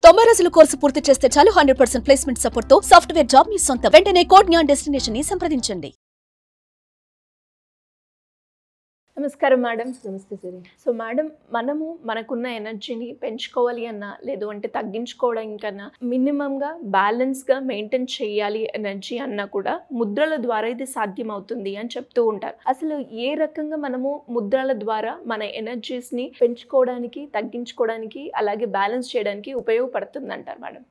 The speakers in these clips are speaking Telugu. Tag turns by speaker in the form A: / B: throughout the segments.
A: 90 రోజుల కోర్సు పూర్తి చేస్తే చాలు 100% ప్లేస్మెంట్ సపోర్ట్ తో సాఫ్ట్వేర్ జాబ్ మీ సొంతం. వెంటనే కోడ్ జ్ఞాన్ డెస్టినేషన్ ని సంప్రదించండి.
B: నమస్కారం మేడం.
C: నమస్తే సిరి.
B: సో మేడం, మనకున్న ఎనర్జీని పెంచుకోవాలి అన్నా లేదు అంటే తగ్గించుకోవడం కన్నా మినిమంగా బ్యాలెన్స్గా మెయింటైన్ చేయాలి ఎనర్జీ అన్నా కూడా ముద్రల ద్వారా ఇది సాధ్యమవుతుంది అని చెప్తూ ఉంటారు. అసలు ఏ రకంగా మనము ముద్రల ద్వారా మన ఎనర్జీస్ని పెంచుకోవడానికి, తగ్గించుకోవడానికి, అలాగే బ్యాలెన్స్ చేయడానికి ఉపయోగపడుతుంది అంటారు మేడం?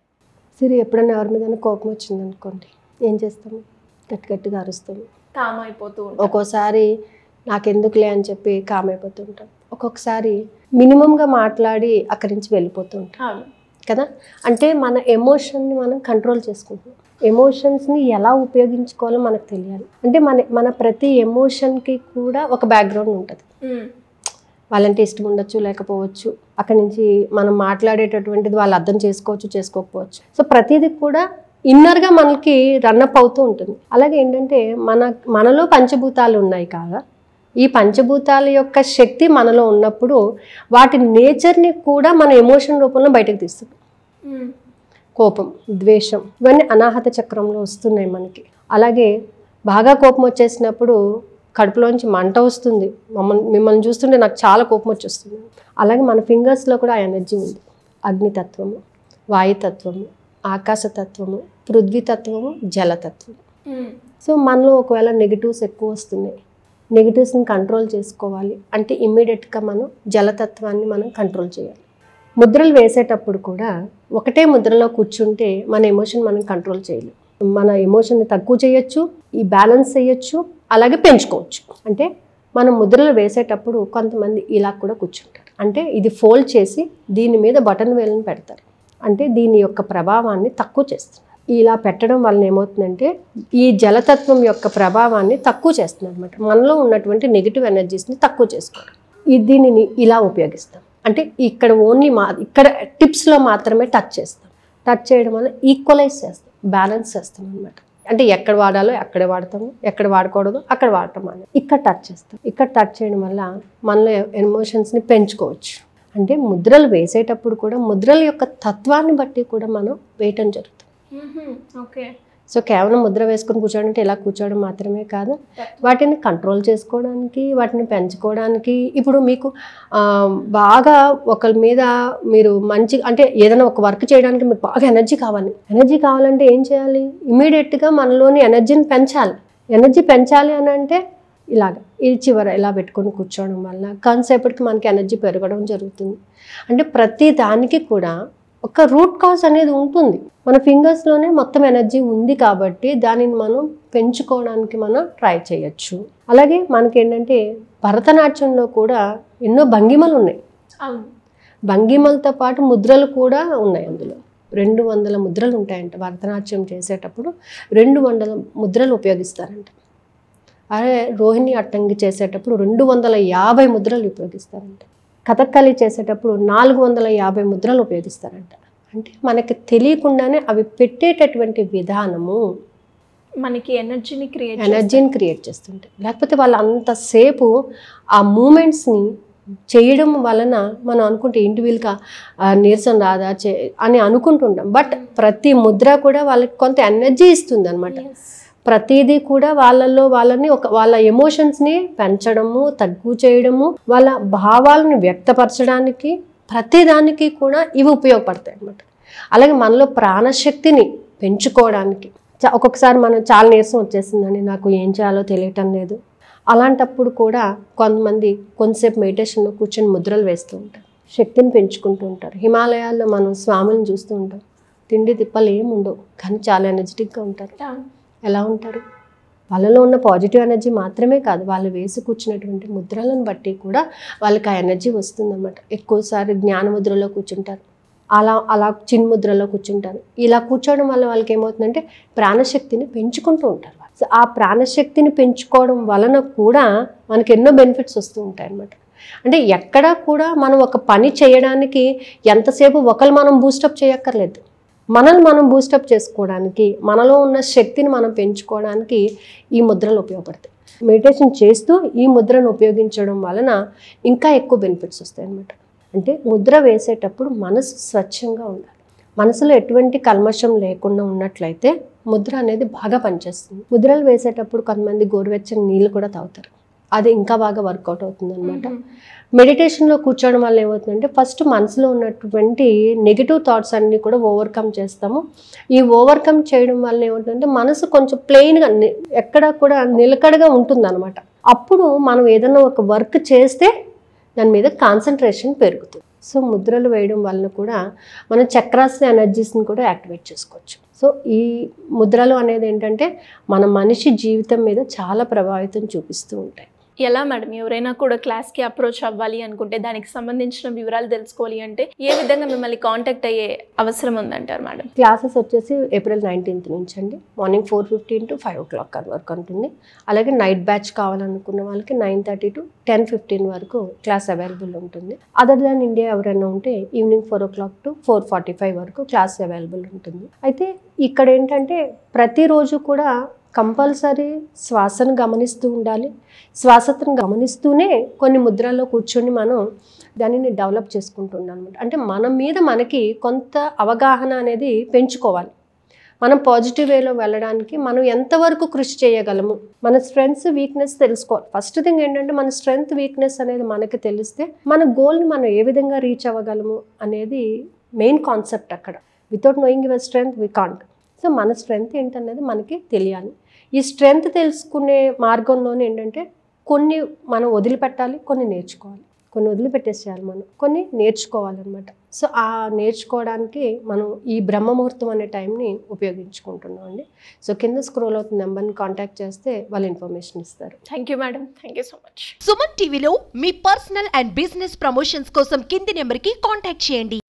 C: సిరి, ఎప్పుడైనా ఎవరి మీద కోపం వచ్చింది అనుకోండి, ఏం చేస్తాము? గట్టిగా అరుస్తాము,
B: కామ్ అయిపోతూ ఉంటాం.
C: ఒక్కోసారి నాకెందుకులే అని చెప్పి కామ్ అయిపోతూ ఉంటాం. ఒక్కొక్కసారి మినిమంగా మాట్లాడి అక్కడి నుంచి వెళ్ళిపోతూ ఉంటాం కదా. అంటే మన ఎమోషన్ని మనం కంట్రోల్ చేసుకుంటాం. ఎమోషన్స్ని ఎలా ఉపయోగించుకోవాలో మనకు తెలియాలి. అంటే మన ప్రతి ఎమోషన్కి కూడా ఒక బ్యాక్గ్రౌండ్ ఉంటుంది. వాళ్ళంటే ఇష్టం ఉండొచ్చు, లేకపోవచ్చు. అక్కడి నుంచి మనం మాట్లాడేటటువంటిది వాళ్ళు అర్థం చేసుకోవచ్చు, చేసుకోకపోవచ్చు. సో ప్రతిదీ కూడా ఇన్నర్గా మనకి రన్అప్ అవుతూ ఉంటుంది. అలాగే ఏంటంటే మనలో పంచభూతాలు ఉన్నాయి కాగా, ఈ పంచభూతాల యొక్క శక్తి మనలో ఉన్నప్పుడు వాటి నేచర్ని కూడా మన ఎమోషన్ రూపంలో బయటకు తీస్తుంది. కోపం, ద్వేషం ఇవన్నీ అనాహత చక్రంలో వస్తున్నాయి మనకి. అలాగే బాగా కోపం వచ్చేసినప్పుడు కడుపులోంచి మంట వస్తుంది. మిమ్మల్ని చూస్తుంటే నాకు చాలా కోపం వచ్చేస్తుంది. అలాగే మన ఫింగర్స్లో కూడా ఆ ఎనర్జీ ఉంది. అగ్నితత్వము, వాయుతత్వము, ఆకాశతత్వము, పృథ్వీతత్వము, జలతత్వము. సో మనలో ఒకవేళ నెగిటివ్స్ ఎక్కువ వస్తున్నాయి, నెగిటివ్స్ని కంట్రోల్ చేసుకోవాలి అంటే ఇమ్మీడియట్గా మనం జలతత్వాన్ని మనం కంట్రోల్ చేయాలి. ముద్రలు వేసేటప్పుడు కూడా ఒకటే ముద్రలో కూర్చుంటే మన ఎమోషన్ మనం కంట్రోల్ చేయలేం. మన ఎమోషన్ని తక్కువ చేయొచ్చు, ఈ బ్యాలెన్స్ చేయొచ్చు, అలాగే పెంచుకోవచ్చు. అంటే మనం ముద్రలు వేసేటప్పుడు కొంతమంది ఇలా కూడా కూర్చుంటారు. అంటే ఇది ఫోల్డ్ చేసి దీని మీద బటన్ వేలను పెడతారు. అంటే దీని యొక్క ప్రభావాన్ని తక్కువ చేస్తున్నారు. ఇలా పెట్టడం వలన ఏమవుతుందంటే ఈ జలతత్వం యొక్క ప్రభావాన్ని తక్కువ చేస్తుంది అనమాట. మనలో ఉన్నటువంటి నెగిటివ్ ఎనర్జీస్ని తక్కువ చేసుకోవడం. దీనిని ఇలా ఉపయోగిస్తాం. అంటే ఇక్కడ ఇక్కడ టిప్స్లో మాత్రమే టచ్ చేస్తాం. టచ్ చేయడం వల్ల ఈక్వలైజ్ చేస్తాం, బ్యాలెన్స్ చేస్తాం అనమాట. అంటే ఎక్కడ వాడాలో అక్కడే వాడతాము, ఎక్కడ వాడకూడదు అక్కడ వాడటం అని ఇక్కడ టచ్ చేస్తాం. ఇక్కడ టచ్ చేయడం వల్ల మనలో ఎమోషన్స్ని పెంచుకోవచ్చు. అంటే ముద్రలు వేసేటప్పుడు కూడా ముద్రల యొక్క తత్వాన్ని బట్టి కూడా మనం వేయటం జరుగుతుంది.
B: ఓకే.
C: సో కేవలం ముద్ర వేసుకొని కూర్చోవడం అంటే ఇలా కూర్చోవడం మాత్రమే కాదు, వాటిని కంట్రోల్ చేసుకోవడానికి, వాటిని పెంచుకోవడానికి. ఇప్పుడు మీకు బాగా ఒకరి మీద మీరు మంచి అంటే ఏదైనా ఒక వర్క్ చేయడానికి మీకు బాగా ఎనర్జీ కావాలంటే ఏం చేయాలి? ఇమీడియట్గా మనలోని ఎనర్జీని పెంచాలి. ఎనర్జీ పెంచాలి అని అంటే ఇది చివర ఇలా పెట్టుకొని కూర్చోవడం వల్ల కాన్సేపటికి మనకి ఎనర్జీ పెరగడం జరుగుతుంది. అంటే ప్రతి దానికి కూడా ఒక రూట్ కాజ్ అనేది ఉంటుంది. మన ఫింగర్స్లోనే మొత్తం ఎనర్జీ ఉంది కాబట్టి దానిని మనం పెంచుకోవడానికి మనం ట్రై చేయొచ్చు. అలాగే మనకి ఏంటంటే భరతనాట్యంలో కూడా ఎన్నో భంగిమలు ఉన్నాయి. భంగిమలతో పాటు ముద్రలు కూడా ఉన్నాయి. అందులో 200 ముద్రలు ఉంటాయంట. భరతనాట్యం చేసేటప్పుడు 200 ముద్రలు ఉపయోగిస్తారంట. అదే రోహిణి అట్టంగి చేసేటప్పుడు 250 ముద్రలు ఉపయోగిస్తారంట. కథక్కళి చేసేటప్పుడు 450 ముద్రలు ఉపయోగిస్తారంట. అంటే మనకి తెలియకుండానే అవి పెట్టేటటువంటి విధానము
B: మనకి ఎనర్జీని
C: క్రియేట్ చేస్తుంటాయి. లేకపోతే వాళ్ళు అంతసేపు ఆ మూమెంట్స్ని చేయడం వలన మనం అనుకుంటే ఇంటి వీలుగా నీరసం రాదా అని అనుకుంటుంటాం. బట్ ప్రతి ముద్ర కూడా వాళ్ళకి కొంత ఎనర్జీ ఇస్తుంది అనమాట. ప్రతిదీ కూడా వాళ్ళ ఎమోషన్స్ని పెంచడము, తగ్గు చేయడము, వాళ్ళ భావాలను వ్యక్తపరచడానికి ప్రతిదానికి కూడా ఇవి ఉపయోగపడతాయి అన్నమాట. అలాగే మనలో ప్రాణశక్తిని పెంచుకోవడానికి ఒక్కొక్కసారి మనం చాలా నీరసం వచ్చేసిందని నాకు ఏం చేయాలో తెలియటం లేదు, అలాంటప్పుడు కూడా కొంతమంది కొంతసేపు మెడిటేషన్లో కూర్చొని ముద్రలు వేస్తూ ఉంటారు, శక్తిని పెంచుకుంటూ ఉంటారు. హిమాలయాల్లో మనం స్వాములను చూస్తూ ఉంటాం. తిండి తిప్పలు ఏముండవు కానీ చాలా ఎనర్జెటిక్గా ఉంటారు. ఎలా ఉంటారు? వాళ్ళలో ఉన్న పాజిటివ్ ఎనర్జీ మాత్రమే కాదు, వాళ్ళు వేసి కూర్చున్నటువంటి ముద్రలను బట్టి కూడా వాళ్ళకి ఆ ఎనర్జీ వస్తుందన్నమాట. ఎక్కువసారి జ్ఞాన ముద్రలో కూర్చుంటారు, అలా చిన్ముద్రలో కూర్చుంటారు. ఇలా కూర్చోవడం వల్ల వాళ్ళకి ఏమవుతుందంటే ప్రాణశక్తిని పెంచుకుంటూ ఉంటారు. ఆ ప్రాణశక్తిని పెంచుకోవడం వలన కూడా మనకి ఎన్నో బెనిఫిట్స్ వస్తూ ఉంటాయి అన్నమాట. అంటే ఎక్కడా కూడా మనం ఒక పని చేయడానికి ఎంతసేపు మనం బూస్టప్ చేయక్కర్లేదు. మనల్ని మనం బూస్టప్ చేసుకోవడానికి, మనలో ఉన్న శక్తిని మనం పెంచుకోవడానికి ఈ ముద్రలు ఉపయోగపడతాయి. మెడిటేషన్ చేస్తూ ఈ ముద్రను ఉపయోగించడం వలన ఇంకా ఎక్కువ బెనిఫిట్స్ వస్తాయి అన్నమాట. అంటే ముద్ర వేసేటప్పుడు మనసు స్వచ్ఛంగా ఉండాలి. మనసులో ఎటువంటి కల్మషం లేకుండా ఉన్నట్లయితే ముద్ర అనేది బాగా పనిచేస్తుంది. ముద్రలు వేసేటప్పుడు కొంతమంది గోరువెచ్చని నీళ్ళు కూడా తాగుతారు, అది ఇంకా బాగా వర్కౌట్ అవుతుంది అనమాట. మెడిటేషన్లో కూర్చోవడం వల్ల ఏమవుతుందంటే ఫస్ట్ మనసులో ఉన్నటువంటి నెగిటివ్ థాట్స్ అన్నీ కూడా ఓవర్కమ్ చేస్తాము. ఈ ఓవర్కమ్ చేయడం వల్ల ఏమవుతుందంటే మనసు కొంచెం ప్లెయిన్గా ఎక్కడ కూడా నిలకడగా ఉంటుంది అనమాట. అప్పుడు మనం ఏదైనా ఒక వర్క్ చేస్తే దాని మీద కాన్సన్ట్రేషన్ పెరుగుతుంది. సో ముద్రలు వేయడం వలన కూడా మనం చక్రాస్ ఎనర్జీస్ని కూడా యాక్టివేట్ చేసుకోవచ్చు. సో ఈ ముద్రలు అనేది ఏంటంటే మన మనిషి జీవితం మీద చాలా ప్రభావితం చూపిస్తూ ఉంటాయి.
B: ఎలా మేడం, ఎవరైనా కూడా క్లాస్కి అప్రోచ్ అవ్వాలి అనుకుంటే దానికి సంబంధించిన వివరాలు తెలుసుకోవాలి అంటే ఏ విధంగా మిమ్మల్ని కాంటాక్ట్ అయ్యే అవసరం ఉందంటారు మేడం?
C: క్లాసెస్ వచ్చేసి April 19th నుంచి అండి, మార్నింగ్ 4:15 to 5 o'clock వరకు ఉంటుంది. అలాగే నైట్ బ్యాచ్ కావాలనుకున్న వాళ్ళకి 9:30 to 10:15 వరకు క్లాస్ అవైలబుల్ ఉంటుంది. అదర్ దాన్ ఇండియా ఎవరైనా ఉంటే ఈవినింగ్ 4 o'clock to 4:45 వరకు క్లాస్ అవైలబుల్ ఉంటుంది. అయితే ఇక్కడ ఏంటంటే ప్రతిరోజు కూడా కంపల్సరీ శ్వాసను గమనిస్తూ ఉండాలి. శ్వాసను గమనిస్తూనే కొన్ని ముద్రల్లో కూర్చొని మనం దానిని డెవలప్ చేసుకుంటూ ఉండాలన్నమాట. అంటే మన మీద మనకి కొంత అవగాహన అనేది పెంచుకోవాలి. మనం పాజిటివ్ వేలో వెళ్ళడానికి మనం ఎంతవరకు కృషి చేయగలము, మన స్ట్రెంగ్స్ వీక్నెస్ తెలుసుకోవాలి. ఫస్ట్ థింగ్ ఏంటంటే మన స్ట్రెంగ్త్ వీక్నెస్ అనేది మనకి తెలిస్తే మన గోల్ని మనం ఏ విధంగా రీచ్ అవ్వగలము అనేది మెయిన్ కాన్సెప్ట్. అక్కడ without knowing your strength we can't. So మన స్ట్రెంగ్త్ ఏంటనేది మనకి తెలియాలి. ఈ స్ట్రెంగ్త్ తెలుసుకునే మార్గంలోనే ఏంటంటే కొన్ని మనం వదిలిపెట్టాలి, కొన్ని నేర్చుకోవాలి. కొన్ని వదిలిపెట్టేసేయాలి, మనం కొన్ని నేర్చుకోవాలన్నమాట. సో ఆ నేర్చుకోవడానికి మనం ఈ బ్రహ్మముహూర్తం అనే టైంని ఉపయోగించుకుంటున్నాం అండి. సో కింద స్క్రోల్ అవుతున్న నెంబర్ని కాంటాక్ట్ చేస్తే వాళ్ళు ఇన్ఫర్మేషన్ ఇస్తారు.
B: Thank you madam, thank you so much.
D: Suman టీవీలో మీ పర్సనల్ అండ్ బిజినెస్ ప్రమోషన్స్ కోసం కింది నెంబర్కి కాంటాక్ట్ చేయండి.